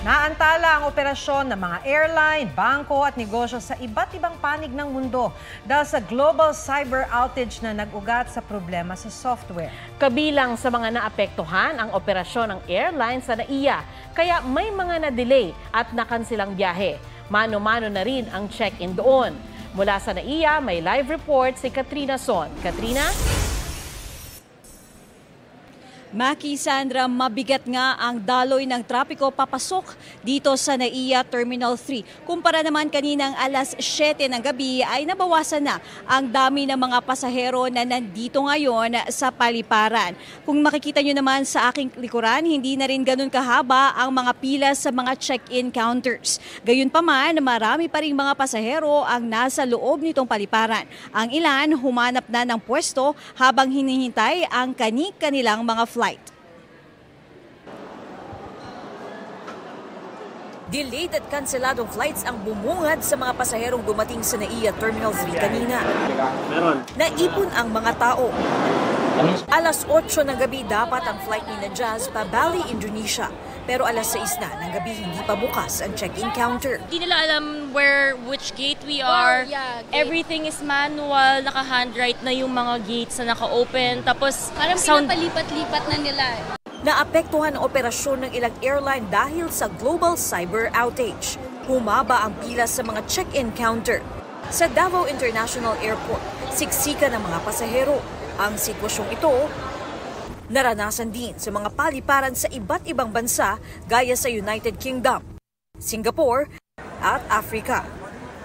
Naantala ang operasyon ng mga airline, bangko at negosyo sa iba't ibang panig ng mundo dahil sa global cyber outage na nag-ugat sa problema sa software. Kabilang sa mga naapektuhan ang operasyon ng airline sa NAIA, kaya may mga na-delay at nakansilang biyahe. Mano-mano na rin ang check-in doon. Mula sa NAIA, may live report si Katrina Son. Katrina? Maki, Sandra, mabigat nga ang daloy ng trapiko papasok dito sa NAIA Terminal 3. Kumpara naman kaninang alas 7 ng gabi ay nabawasan na ang dami ng mga pasahero na nandito ngayon sa paliparan. Kung makikita nyo naman sa aking likuran, hindi na rin ganun kahaba ang mga pila sa mga check-in counters. Gayunpaman, marami pa rin mga pasahero ang nasa loob nitong paliparan. Ang ilan humanap na ng pwesto habang hinihintay ang kani-kanilang mga flight. Delayed at kanseladong flights ang bumungad sa mga pasaherong dumating sa NAIA Terminal 3 kanina. Naipon ang mga tao. Alas 8 ng gabi dapat ang flight ni Najaz pa Bali, Indonesia. Pero alas 6 na ng gabi hindi pa bukas ang check-in counter. Hindi nila alam which gate we are. Everything is manual, naka-handwrite na yung mga gates na naka-open. Tapos parang pinapalipat-lipat na nila. Naapektuhan ang operasyon ng ilang airline dahil sa global cyber outage. Humaba ang pila sa mga check-in counter. Sa Davao International Airport, siksika ng mga pasahero. Ang sitwasyong ito, naranasan din sa mga paliparan sa iba't ibang bansa gaya sa United Kingdom, Singapore at Africa.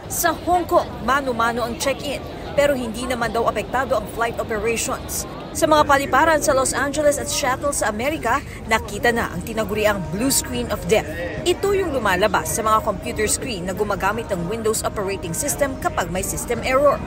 Sa Hong Kong, mano-mano ang check-in pero hindi naman daw apektado ang flight operations. Sa mga paliparan sa Los Angeles at Seattle sa Amerika, nakita na ang tinaguriang blue screen of death. Ito yung lumalabas sa mga computer screen na gumagamit ng Windows operating system kapag may system error.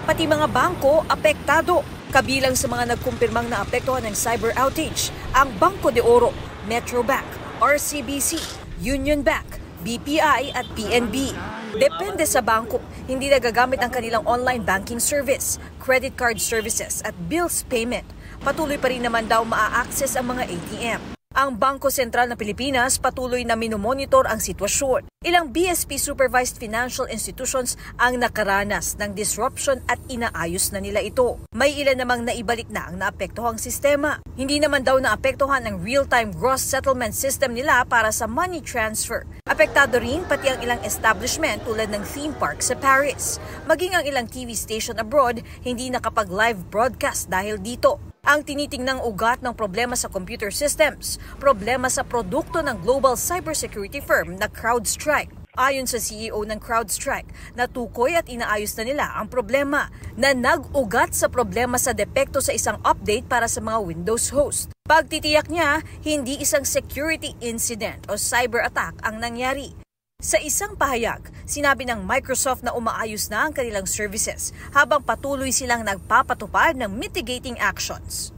Pati mga bangko, apektado. Kabilang sa mga nagkumpirmang naapektuhan ng cyber outage, ang Bangko de Oro, Metrobank, RCBC, Union Bank, BPI at PNB. Depende sa bangko, hindi nagagamit ang kanilang online banking service, credit card services at bills payment. Patuloy pa rin naman daw maa-access ang mga ATM. Ang Bangko Sentral ng Pilipinas patuloy na minomonitor ang sitwasyon. Ilang BSP-supervised financial institutions ang nakaranas ng disruption at inaayos na nila ito. May ilan namang naibalik na ang naapektuhang sistema. Hindi naman daw naapektuhan ang real-time gross settlement system nila para sa money transfer. Apektado rin pati ang ilang establishment tulad ng theme park sa Paris. Maging ang ilang TV station abroad hindi nakapag-live broadcast dahil dito. Ang tinitingnang ugat ng problema sa computer systems, problema sa produkto ng global cybersecurity firm na CrowdStrike. Ayon sa CEO ng CrowdStrike, natukoy at inaayos na nila ang problema na nag-ugat sa problema sa depekto sa isang update para sa mga Windows host. Pagtitiyak niya, hindi isang security incident o cyber attack ang nangyari. Sa isang pahayag, sinabi ng Microsoft na umaayos na ang kanilang services habang patuloy silang nagpapatupad ng mitigating actions.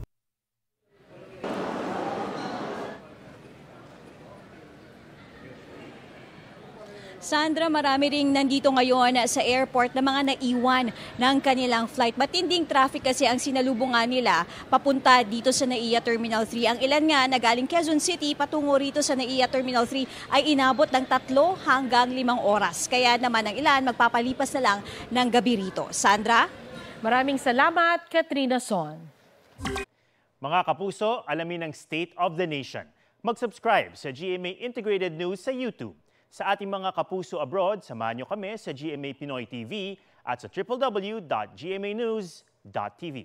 Sandra, marami ring nandito ngayon sa airport na mga naiwan ng kanilang flight. Matinding traffic kasi ang sinalubungan nila papunta dito sa NAIA Terminal 3. Ang ilan nga na galing Quezon City patungo rito sa NAIA Terminal 3 ay inabot ng 3 hanggang 5 oras. Kaya naman ang ilan magpapalipas na lang ng gabi rito. Sandra? Maraming salamat, Katrina Son. Mga kapuso, alamin ang State of the Nation. Mag-subscribe sa GMA Integrated News sa YouTube. Sa ating mga kapuso abroad, samahan niyo kami sa GMA Pinoy TV at sa www.gmanews.tv.